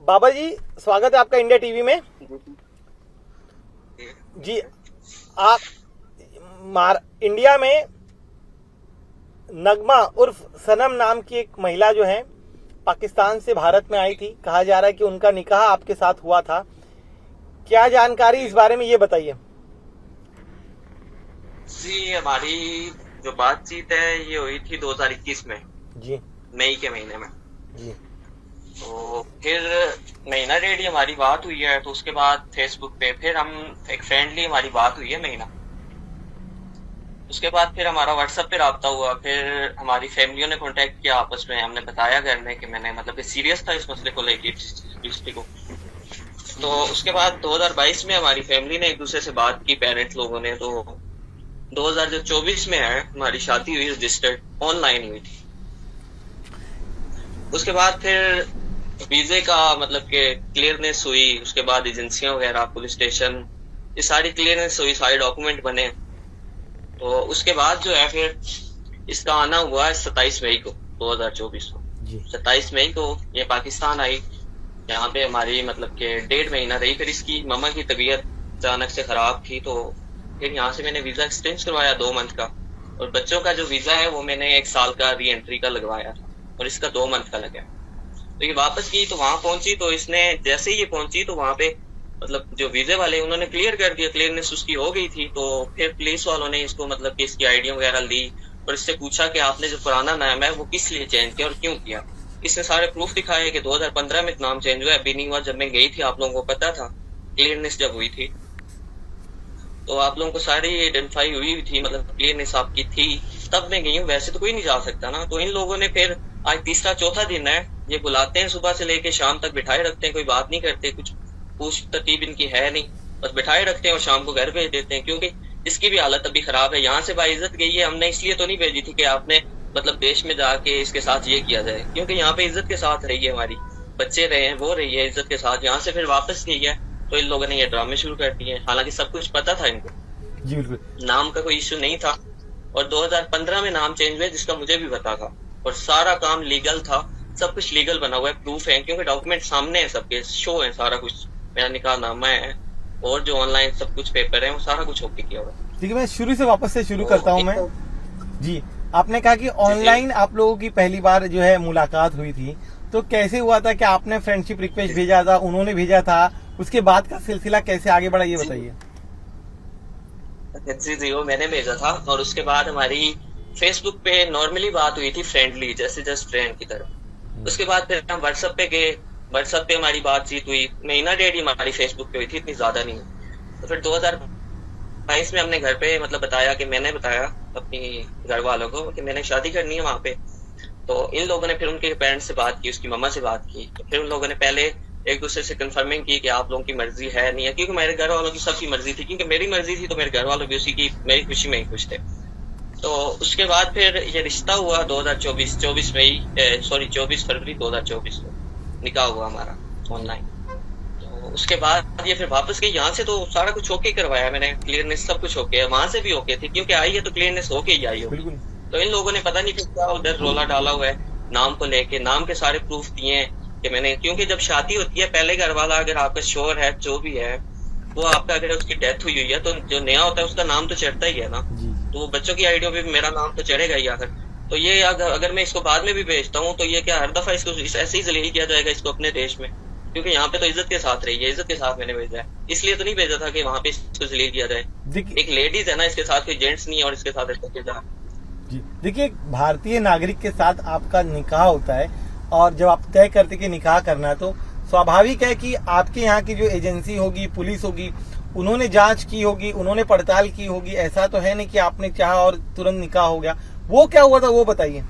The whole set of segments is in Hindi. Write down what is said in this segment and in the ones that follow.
बाबा जी, स्वागत है आपका इंडिया टीवी में। जी, आप इंडिया में नगमा उर्फ सनम नाम की एक महिला जो है पाकिस्तान से भारत में आई थी। कहा जा रहा है कि उनका निकाह आपके साथ हुआ था। क्या जानकारी इस बारे में, ये बताइए। जी, हमारी जो बातचीत है ये हुई थी 2021 में जी मई के महीने में। जी तो फिर महीना डेढ़ ही हमारी बात हुई है। तो उसके बाद फेसबुक पे फिर हम एक फ्रेंडली हमारी बात हुई है महीना। उसके बाद फिर हमारा व्हाट्सएप पे राब्ता हुआ। फिर हमारी फैमिलियों ने कांटेक्ट किया आपस में। हमने बताया घर में कि मैंने मतलब सीरियस था इस मसले को लेकर, हिस्ट्री को। तो उसके बाद 2022 में हमारी फैमिली ने एक दूसरे से बात की, पेरेंट्स लोगों ने। तो 2024 में है हमारी शादी हुई, रजिस्टर्ड ऑनलाइन हुई थी। उसके बाद फिर वीजे का मतलब कि क्लियरनेस हुई। उसके बाद एजेंसियां वगैरह, पुलिस स्टेशन, ये सारी क्लियरनेस हुई, सारे डॉक्यूमेंट बने। तो उसके बाद जो है फिर इसका आना हुआ है 27 मई को 2024 को। 27 मई को ये पाकिस्तान आई। यहाँ पे हमारी मतलब कि 1.5 महीना रही। फिर इसकी मम्मा की तबीयत अचानक से खराब थी। तो फिर यहाँ से मैंने वीजा एक्सटेंड करवाया 2 मंथ का। और बच्चों का जो वीजा है वो मैंने 1 साल का री एंट्री का लगवाया था, और इसका 2 मंथ का लगा। तो ये वापस की, तो वहां पहुंची। तो इसने जैसे ही ये पहुंची तो वहां पे मतलब जो वीजे वाले उन्होंने क्लियर कर दिया, क्लियरनेस उसकी हो गई थी। तो फिर पुलिस वालों ने इसको मतलब कि इसकी आईडी वगैरह ली और इससे पूछा कि आपने जो पुराना नाम है वो किस लिए चेंज किया और क्यों किया। इसने सारे प्रूफ दिखाए कि 2015 में नाम चेंज हुआ, अभी नहीं हुआ। जब मैं गई थी आप लोगों को पता था, क्लियरनेस जब हुई थी तो आप लोगों को सारी आइडेंटिफाई हुई थी, मतलब क्लियरनेस आपकी थी, तब मैं गई हूँ। वैसे तो कोई नहीं जा सकता ना। तो इन लोगों ने फिर आज तीसरा चौथा दिन है, ये बुलाते हैं सुबह से लेके शाम तक, बिठाए रखते हैं, कोई बात नहीं करते, कुछ पूछ तरतीब इनकी है नहीं, बस बिठाए रखते हैं और शाम को घर भेज देते हैं। क्योंकि इसकी भी हालत अभी खराब है। यहाँ से बाइज्जत गई है। हमने इसलिए तो नहीं भेजी थी कि आपने मतलब देश में जाके इसके साथ ये किया जाए, क्योंकि यहाँ पे इज्जत के साथ रही है, हमारी बच्चे रहे हैं, वो रही है इज्जत के साथ। यहाँ से फिर वापस गई है तो इन लोगों ने ये ड्रामे शुरू कर दिए। हालांकि सब कुछ पता था इनको, जी बिल्कुल, नाम का कोई इश्यू नहीं था। और 2015 में नाम चेंज हुआ जिसका मुझे भी पता था, और सारा काम लीगल था, सब कुछ लीगल बना हुआ है, प्रूफ है, क्योंकि डॉक्यूमेंट सामने है, सबके शो है, सारा कुछ मेरा निकाहनामा है और जो ऑनलाइन सब कुछ पेपर है वो सारा कुछ ओके किया हुआ है। ठीक है, मैं शुरू से वापस से शुरू करता हूँ मैं। जी, आपने कहा कि ऑनलाइन आप लोगों की पहली बार जो है मुलाकात हुई थी, तो कैसे हुआ था कि आपने फ्रेंडशिप रिक्वेस्ट भेजा था, उन्होंने भेजा था, उसके बाद का सिलसिला कैसे आगे बढ़ा, ये बताइए। जी, वो मैंने भेजा था। और उसके बाद हमारी फेसबुक पे नॉर्मली बात हुई थी, फ्रेंडली, जैसे जस्ट फ्रेंड की तरह। उसके बाद फिर हम व्हाट्सएप पे गए, व्हाट्सएप पे हमारी बातचीत हुई। महीना डेढ़ ही हमारी फेसबुक पे हुई थी, इतनी ज्यादा नहीं। तो फिर 2022 में हमने घर पे मतलब बताया कि मैंने बताया अपनी घर वालों को कि मैंने शादी करनी है वहां पे। तो इन लोगों ने फिर उनके पेरेंट्स से बात की, उसकी मम्मा से बात की। तो फिर उन लोगों ने पहले एक दूसरे से कंफर्मिंग की कि आप लोगों की मर्जी है नहीं है, क्योंकि मेरे घर वालों की सबकी मर्जी थी, क्योंकि मेरी मर्जी थी तो मेरे घर वालों भी उसी की, मेरी खुशी में ही खुश थे। तो उसके बाद फिर ये रिश्ता हुआ 24 फरवरी 2024 को निकाह हुआ हमारा ऑनलाइन। तो उसके बाद ये फिर वापस गई यहाँ से। तो सारा कुछ ओके करवाया मैंने, क्लियरनेस सब कुछ ओके है, वहां से भी ओके थी, क्योंकि आई है तो क्लियरनेस होके ही आई होगी। तो इन लोगों ने पता नहीं क्या उधर रोला डाला हुआ है नाम को लेके, नाम के सारे प्रूफ दिए कि मैंने, क्योंकि जब शादी होती है पहले घर वाला अगर आपका श्योर है जो भी है वो आपका, अगर उसकी डेथ हुई है तो जो नया होता है उसका नाम तो चढ़ता ही है ना। तो बच्चों की आईडियो पे भी मेरा नाम तो चढ़ेगा ही आकर। तो ये अगर मैं इसको बाद में भी भेजता हूँ तो ये क्या हर दफा इसको ऐसे ही जलील किया जाएगा इसको अपने देश में, क्योंकि यहाँ पे तो इज्जत के साथ रही है, इज्जत के साथ मैंने भेजा है। इसलिए तो नहीं भेजा था कि वहाँ पे इसको जलील किया जाए। एक लेडीज है ना, इसके साथ कोई जेंट्स नहीं है, और इसके साथ ऐसा किया जाए। जी देखिए, भारतीय नागरिक के साथ आपका निकाह होता है, और जब आप तय करते कि निकाह करना है तो स्वाभाविक है कि आपके यहाँ की जो एजेंसी होगी, पुलिस होगी, उन्होंने जांच की होगी, उन्होंने पड़ताल की होगी। ऐसा तो है नहीं कि आपने चाहा और तुरंत निकाह हो गया। वो क्या हुआ था वो बताइए।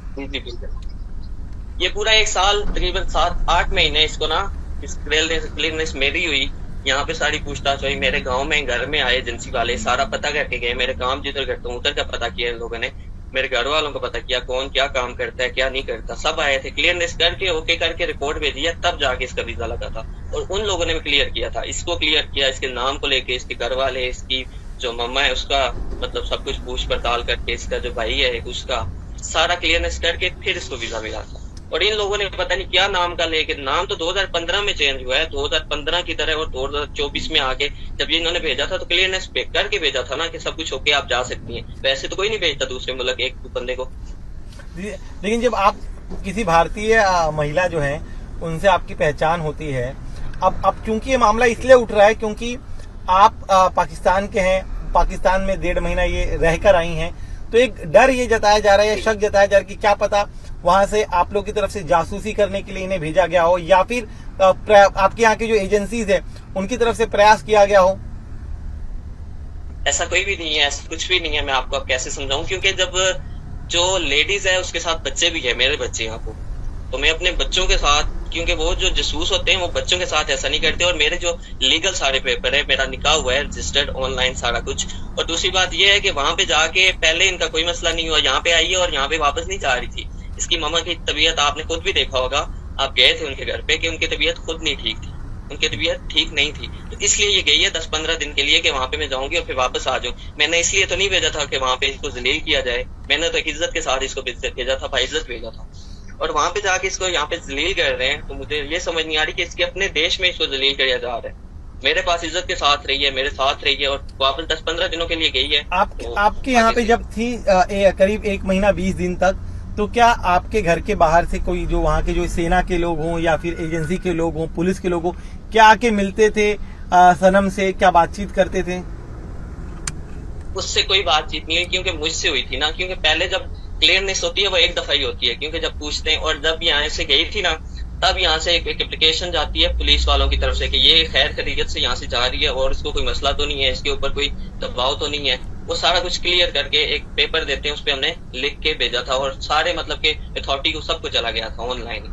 ये पूरा 1 साल तकरीबन 7-8 महीने इसको ना क्लियरनेस मेरी हुई। यहाँ पे सारी पूछताछ हुई, मेरे गांव में घर में आए एजेंसी वाले, सारा पता करके गए। मेरे काम जिधर करता हूँ उधर का पता किया इन लोगों ने, मेरे घर वालों को पता किया कौन क्या काम करता है क्या नहीं करता, सब आए थे। क्लियरनेस करके ओके करके रिपोर्ट भेजी है, तब जाके इसका वीजा लगा था। और उन लोगों ने भी क्लियर किया था, इसको क्लियर किया, इसके नाम को लेके, इसके घर वाले, इसकी जो मम्मा है उसका मतलब सब कुछ पूछ पड़ताल करके, इसका जो भाई है उसका सारा क्लियरनेस करके फिर इसको वीजा मिला था। और इन लोगों ने पता नहीं क्या नाम का लेके, नाम तो 2015 में चेंज हुआ है, 2015 की तरह, और 2024 में आके जब ये इन्होंने भेजा था तो क्लियरनेस करके भेजा था ना कि सब कुछ होके आप जा सकती हैं। वैसे तो कोई नहीं भेजता दूसरे मुल्क एक बंदे को। लेकिन जब आप किसी भारतीय महिला जो है उनसे आपकी पहचान होती है, अब क्योंकि ये मामला इसलिए उठ रहा है क्योंकि आप पाकिस्तान के हैं, पाकिस्तान में 1.5 महीना ये रहकर आई हैं, तो एक डर ये जताया जा रहा है, शक जताया जा रहा है कि क्या पता वहां से आप लोग की तरफ से जासूसी करने के लिए इन्हें भेजा गया हो, या फिर आपके यहाँ की जो एजेंसीज है उनकी तरफ से प्रयास किया गया हो। ऐसा कोई भी नहीं है, ऐसा कुछ भी नहीं है। मैं आपको अब कैसे समझाऊं, क्योंकि जब जो लेडीज है उसके साथ बच्चे भी है, मेरे बच्चे यहाँ को, तो मैं अपने बच्चों के साथ, क्योंकि वो जो जासूस होते हैं वो बच्चों के साथ ऐसा नहीं करते, और मेरे जो लीगल सारे पेपर है, मेरा निकाह हुआ है, रजिस्टर्ड ऑनलाइन सारा कुछ। और दूसरी बात ये है कि वहां पे जाके पहले इनका कोई मसला नहीं हुआ, यहाँ पे आई है और यहाँ पे वापस नहीं जा रही थी। इसकी मामा की तबीयत आपने खुद भी देखा होगा, आप गए थे उनके घर पे, कि उनकी तबीयत खुद नहीं ठीक थी, उनकी तबीयत ठीक नहीं थी, तो इसलिए ये गई है 10-15 दिन के लिए कि वहां पे मैं जाऊंगी और फिर वापस आ जाऊं। मैंने इसलिए तो नहीं भेजा था कि वहां पे इसको जलील किया जाए, मैंने तो इज्जत के साथ इसको भेजा था, बाइज्जत भेजा था। और वहां पे जाके इसको यहाँ पे जलील कर रहे हैं, तो मुझे ये समझ नहीं आ रही कि इसके अपने देश में इसको जलील किया जा रहा है। मेरे पास इज्जत के साथ रही है, मेरे साथ रही है, और वापस 10-15 दिनों के लिए गई है। आपके यहाँ पे जब थी करीब 1 महीना 20 दिन तक, तो क्या आपके घर के बाहर से कोई जो वहाँ के जो सेना के लोग हों या फिर एजेंसी के लोग हों, पुलिस के लोग हों, क्या आके मिलते थे सनम से, क्या बातचीत करते थे? उससे कोई बातचीत नहीं हुई, क्योंकि मुझसे हुई थी ना, क्योंकि पहले जब क्लियरनेस होती है वो एक दफा ही होती है, क्योंकि जब पूछते हैं। और जब यहाँ से गई थी ना, तब यहाँ से एक एप्लीकेशन जाती है पुलिस वालों की तरफ से कि ये खैर खैरियत से यहाँ से जा रही है और इसको कोई मसला तो नहीं है, इसके ऊपर कोई दबाव तो नहीं है। वो सारा कुछ क्लियर करके एक पेपर देते हैं, उस पर हमने लिख के भेजा था, और सारे मतलब के अथॉरिटी को सबको चला गया था ऑनलाइन।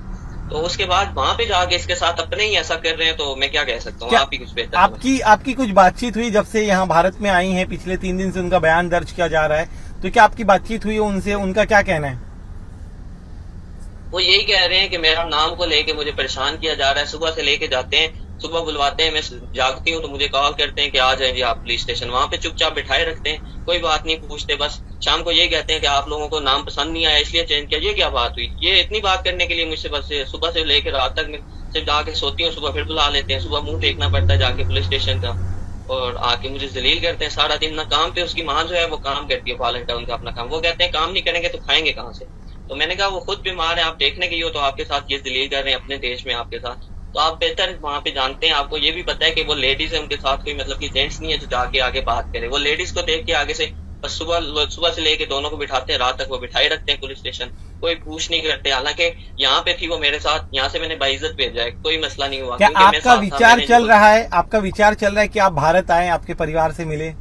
तो उसके बाद वहां पे जाके इसके साथ अपने ही ऐसा कर रहे हैं, तो मैं क्या कह सकता हूँ। आप ही कुछ बेहतर। आपकी कुछ बातचीत हुई जब से यहाँ भारत में आई हैं? पिछले 3 दिन से उनका बयान दर्ज किया जा रहा है, तो क्या आपकी बातचीत हुई उनसे? उनका क्या कहना है? वो यही कह रहे हैं कि मेरा नाम को लेके मुझे परेशान किया जा रहा है। सुबह से लेके जाते हैं, सुबह बुलवाते हैं, मैं जागती हूँ तो मुझे कॉल करते हैं कि आ जाए जी आप पुलिस स्टेशन। वहां पे चुपचाप बिठाए रखते हैं, कोई बात नहीं पूछते। बस शाम को यही कहते हैं कि आप लोगों को नाम पसंद नहीं आया इसलिए चेंज किया। ये क्या बात हुई? ये इतनी बात करने के लिए मुझसे बस सुबह से लेकर रात तक मैं सिर्फ जाके सोती हूँ, सुबह फिर बुला लेते हैं, सुबह मुंह देखना पड़ता है जाके पुलिस स्टेशन का, और आके मुझे जलील करते हैं सारा दिन। ना काम पे उसकी माँ जो है वो काम करती है, वॉलंटियर उनका अपना काम। वो कहते हैं काम नहीं करेंगे तो खाएंगे कहाँ से? तो मैंने कहा वो खुद बीमार है, आप देखने गई हो तो आपके साथ ये जलील कर रहे हैं अपने देश में आपके साथ, तो आप बेहतर वहां पे जानते हैं। आपको ये भी पता है कि वो लेडीज है, उनके साथ कोई मतलब कि जेंट्स नहीं है जो जाके आगे बात करे। वो लेडीज को देख के आगे से बस सुबह से लेके दोनों को बिठाते हैं, रात तक वो बिठाए रखते हैं पुलिस स्टेशन, कोई पूछ नहीं करते। हालांकि यहाँ पे थी वो मेरे साथ, यहाँ से मैंने बाइज्जत भेजा है, कोई मसला नहीं हुआ। क्या आपका विचार चल रहा है, आपका विचार चल रहा है कि आप भारत आए, आपके परिवार से मिले?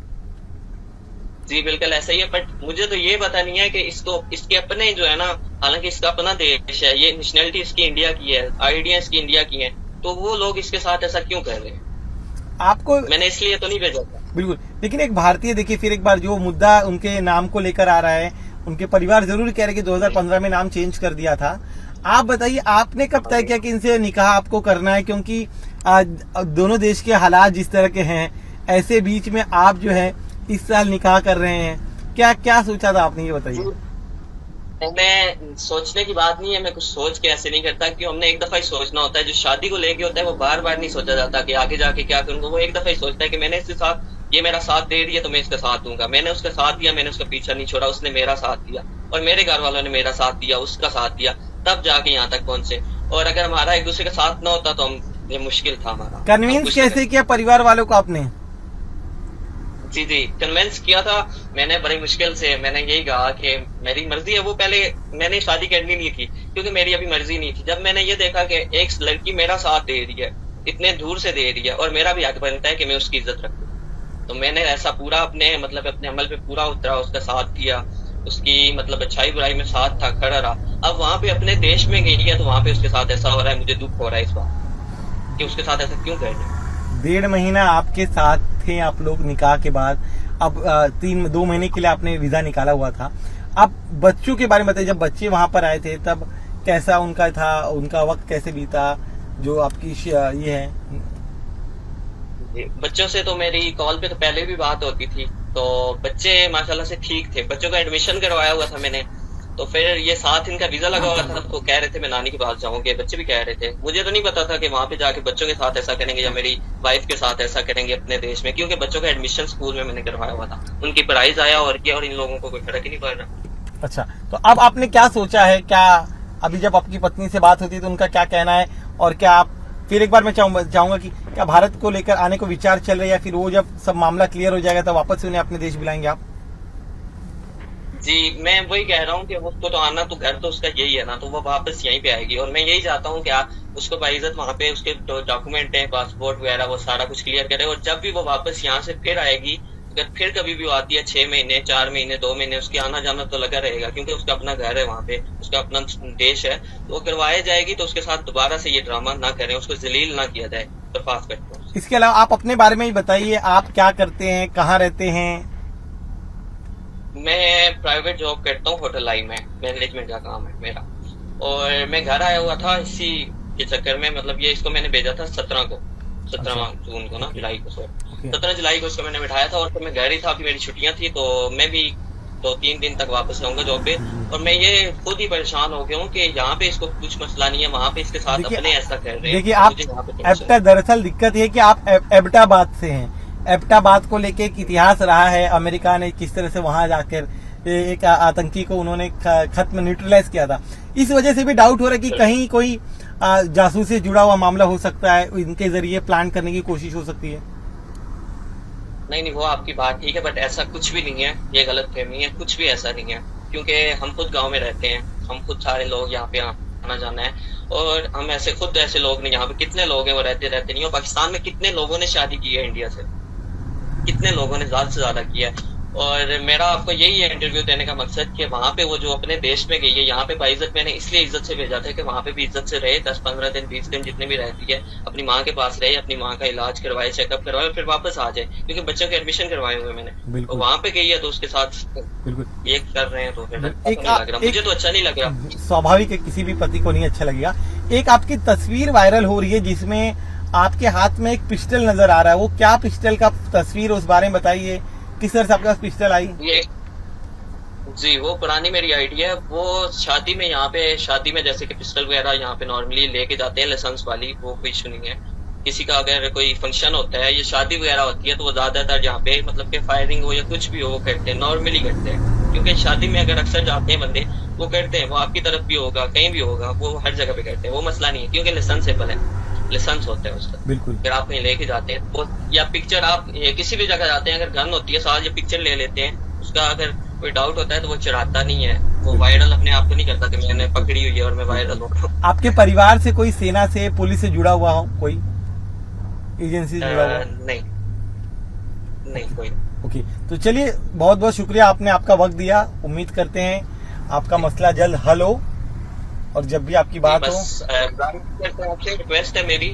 जी बिल्कुल ऐसा ही है, बट मुझे तो ये पता नहीं है कि इसके अपने जो है ना, हालांकि इसका अपना देश है, ये नेशनलिटी इसकी इंडिया की है, आइडिया इसकी इंडिया की है, तो वो लोग इसके साथ ऐसा क्यों कर रहे हैं? आपको मैंने इसलिए तो नहीं भेजा था। बिल्कुल, लेकिन एक भारतीय, देखिए फिर एक बार जो मुद्दा उनके नाम को लेकर आ रहा है, उनके परिवार जरूर कह रहे कि 2015 में नाम चेंज कर दिया था। आप बताइए, आपने कब तय किया कि इनसे निकाह आपको करना है? क्योंकि दोनों देश के हालात जिस तरह के हैं, ऐसे बीच में आप जो है इस साल निकाह कर रहे हैं, क्या सोचा था आपने, ये बताइए। मैं सोचने की बात नहीं है, मैं कुछ सोच के ऐसे नहीं करता, क्यों हमने एक दफा ही सोचना होता है। जो शादी को लेके होता है वो बार बार नहीं सोचा जाता कि आगे जाके क्या करूंगा। वो एक दफा ही सोचता है कि मैंने इसके साथ, ये मेरा साथ दे रही है तो मैं इसका साथ दूंगा। मैंने उसका साथ दिया, मैंने उसका पीछा नहीं छोड़ा, उसने मेरा साथ दिया, और मेरे घर वालों ने मेरा साथ दिया, उसका साथ दिया, तब जाके यहाँ तक पहुंचे। और अगर हमारा एक दूसरे का साथ ना होता तो ये मुश्किल था हमारा। कन्विंस कैसे किया परिवार वालों को आपने? जी कन्विंस किया था मैंने बड़ी मुश्किल से। मैंने यही कहा कि मेरी मर्जी है। वो पहले मैंने शादी करनी नहीं थी क्योंकि मेरी अभी मर्जी नहीं थी। जब मैंने ये देखा कि एक लड़की मेरा साथ दे रही है, इतने दूर से दे रही है, और मेरा भी हक बनता है कि मैं उसकी इज्जत रखूं, तो मैंने ऐसा पूरा अपने अमल पे पूरा उतरा, उसका साथ दिया, उसकी मतलब अच्छाई बुराई में साथ था, खड़ा रहा। अब वहां पे अपने देश में गई है तो वहां पे उसके साथ ऐसा हो रहा है, मुझे दुख हो रहा है इस बात कि उसके साथ ऐसा क्यों कर रहे हैं। 1.5 महीना आपके साथ थे आप लोग निकाह के बाद, अब 2 महीने के लिए आपने वीजा निकाला हुआ था। अब बच्चों के बारे में बताइए, जब बच्चे वहां पर आए थे तब कैसा उनका था, उनका वक्त कैसे बीता, जो आपकी ये है? बच्चों से तो मेरी कॉल पे तो पहले भी बात होती थी, तो बच्चे माशाल्लाह से ठीक थे। बच्चों का एडमिशन करवाया हुआ था मैंने, तो फिर ये साथ इनका वीजा लगा हुआ था, तो कह रहे थे मैं नानी के पास जाऊंगे, बच्चे भी कह रहे थे। मुझे तो नहीं पता था कि वहां पे जाके बच्चों के साथ ऐसा करेंगे या मेरी वाइफ के साथ ऐसा करेंगे अपने देश में, क्योंकि बच्चों का एडमिशन स्कूल में मैंने करवाया हुआ था, उनकी प्राइस आया और किया, और इन लोगों को कोई फर्क ही नहीं पड़ रहा। अच्छा, तो अब आपने क्या सोचा है? क्या अभी जब आपकी पत्नी से बात होती है तो उनका क्या कहना है, और क्या आप फिर एक बार मैं चाहूंगा कि क्या भारत को लेकर आने को विचार चल रहे हैं, या फिर वो जब सब मामला क्लियर हो जाएगा तो वापस से उन्हें अपने देश बुलाएंगे आप? जी, मैं वही कह रहा हूँ कि उसको तो आना, तो घर तो उसका यही है ना, तो वो वापस यहीं पे आएगी, और मैं यही चाहता हूँ कि उसको बाइज्जत वहाँ पे उसके डॉक्यूमेंट है, पासपोर्ट वगैरह, वो सारा कुछ क्लियर करे, और जब भी वो वापस यहाँ से फिर आएगी, अगर फिर कभी भी वो आती है 6 महीने 4 महीने 2 महीने, उसके आना जाना तो लगा रहेगा, क्योंकि उसका अपना घर है वहाँ पे, उसका अपना देश है, तो वो करवाया जाएगी, तो उसके साथ दोबारा से ये ड्रामा ना करें, उसको जलील ना किया जाए दरख्वास्त करके। इसके अलावा आप अपने बारे में ही बताइए, आप क्या करते हैं, कहाँ रहते हैं? मैं प्राइवेट जॉब करता हूँ, होटल लाई में मैनेजमेंट का काम है मेरा, और मैं घर आया हुआ था इसी के चक्कर में, मतलब ये इसको मैंने भेजा था 17 जून को ना, जुलाई को, 17 जुलाई को इसको मैंने बिठाया था, और फिर मैं घर ही था, अभी मेरी छुट्टियां थी, तो मैं भी 2-3 दिन तक वापस आऊंगा जॉब पे, और मैं ये खुद ही परेशान हो गया हूँ कि यहाँ पे इसको कुछ मसला नहीं है, वहाँ पे इसके साथ अपने ऐसा कर रहे हैं। देखिए, आप दरअसल दिक्कत है कि आप एबटाबाद से हैं। एबटाबाद को लेके एक इतिहास रहा है, अमेरिका ने किस तरह से वहां जाकर एक आतंकी को उन्होंने खत्म न्यूट्रलाइज किया था। इस वजह से भी डाउट हो रहा है कि कहीं कोई जासूसी से जुड़ा हुआ मामला हो सकता है, इनके जरिए प्लान करने की कोशिश हो सकती है। नहीं, वो आपकी बात ठीक है, बट ऐसा कुछ भी नहीं है, ये गलत फहमी है, कुछ भी ऐसा नहीं है, क्योंकि हम खुद गांव में रहते हैं, हम खुद सारे लोग यहाँ पे आना जाना है, और हम ऐसे खुद ऐसे लोग नहीं, यहाँ पे कितने लोग हैं वो रहते नहीं, और पाकिस्तान में कितने लोगों ने शादी की है इंडिया से, कितने लोगों ने ज्यादा से ज्यादा किया है। और मेरा आपको यही है इंटरव्यू देने का मकसद कि वहाँ पे वो जो अपने देश में गई है, यहाँ पे बाइज्जत मैंने इसलिए इज्जत से भेजा था कि वहाँ पे भी इज्जत से रहे, 10-15 दिन 20 दिन जितने भी रहती है, अपनी माँ के पास रहे, अपनी माँ का इलाज करवाए, चेकअप करवाए, और फिर वापस आ जाए, क्योंकि बच्चों के एडमिशन करवाए हुए मैंने, तो वहाँ पे गई है, तो उसके साथ ये कर रहे हैं, तो फिर मुझे तो अच्छा नहीं लग रहा। स्वाभाविक है, किसी भी पति को नहीं अच्छा लगेगा। एक आपकी तस्वीर वायरल हो रही है जिसमें आपके हाथ में एक पिस्टल नजर आ रहा है, वो क्या पिस्टल का तस्वीर, उस बारे में बताइए, किस तरह से आपके पास पिस्टल आई? जी, वो पुरानी मेरी आइडिया है, वो शादी में, यहाँ पे शादी में जैसे कि पिस्टल वगैरह यहाँ पे नॉर्मली लेके जाते हैं, लाइसेंस वाली, वो कोई इशू नहीं है। किसी का अगर कोई फंक्शन होता है, ये शादी वगैरह होती है, तो वो ज्यादातर यहाँ पे मतलब कि फायरिंग हो या कुछ भी हो वो करते हैं, नॉर्मली करते हैं, क्योंकि शादी में अगर अक्सर जाते हैं बंदे, वो करते हैं, वो आपकी तरफ भी होगा, कहीं भी होगा, वो हर जगह पे करते हैं, वो मसला नहीं है, क्योंकि लाइसेंसेबल है, लाइसेंस होता है उसका। बिल्कुल। अगर आप कहीं लेके जाते हैं तो, या पिक्चर आप किसी भी जगह जाते हैं, अगर गन होती है साथ, या पिक्चर ले लेते हैं, उसका अगर कोई डाउट होता है तो वो चढ़ाता नहीं है, वो वायरल अपने आप को नहीं करता कि मैंने पकड़ी हुई है और मैं वायरल हो रहा हूँ। आपके परिवार से कोई सेना से, पुलिस से जुड़ा हुआ हो, कोई एजेंसी से जुड़ा हुआ? नहीं कोई। ओके, तो चलिए, बहुत बहुत शुक्रिया, आपने आपका वक्त दिया। उम्मीद करते हैं आपका मसला जल्द हल हो, और जब भी आपकी बात हो, आपसे रिक्वेस्ट है मेरी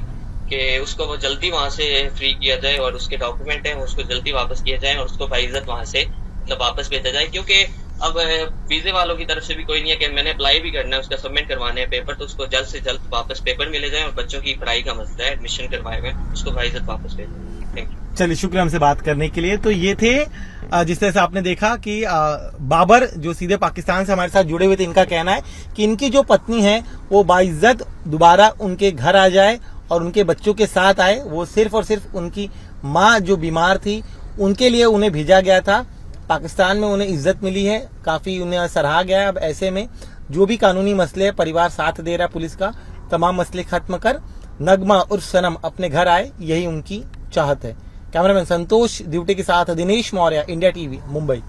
कि उसको वो जल्दी वहाँ से फ्री किया जाए, और उसके डॉक्यूमेंट है उसको जल्दी वापस किया जाए, और उसको बाइज्जत वहाँ से मतलब वापस भेजा जाए, क्योंकि अब वीजे वालों की तरफ से भी कोई नहीं है कि मैंने अप्लाई भी करना है, उसका सबमिट करवाने हैं पेपर, तो उसको जल्द से जल्द वापस पेपर मिले जाए, और बच्चों की पढ़ाई का मसला है, एडमिशन करवाए हुए, उसको बाइज्जत वापस भेजा। Thank you. चलिए, शुक्रिया हमसे बात करने के लिए। तो ये थे जिस तरह से आपने देखा कि बाबर जो सीधे पाकिस्तान से हमारे साथ जुड़े हुए थे, इनका कहना है कि इनकी जो पत्नी है वो बाइज्जत दोबारा उनके घर आ जाए और उनके बच्चों के साथ आए। वो सिर्फ और सिर्फ उनकी माँ जो बीमार थी उनके लिए उन्हें भेजा गया था। पाकिस्तान में उन्हें इज्जत मिली है, काफी उन्हें सराहा गया है। अब ऐसे में जो भी कानूनी मसले है, परिवार साथ दे रहा है पुलिस का, तमाम मसले खत्म कर नगमा और सनम अपने घर आए, यही उनकी चाहत है। कैमरामैन संतोष दिवटे के साथ दिनेश मौर्य, इंडिया टीवी, मुंबई।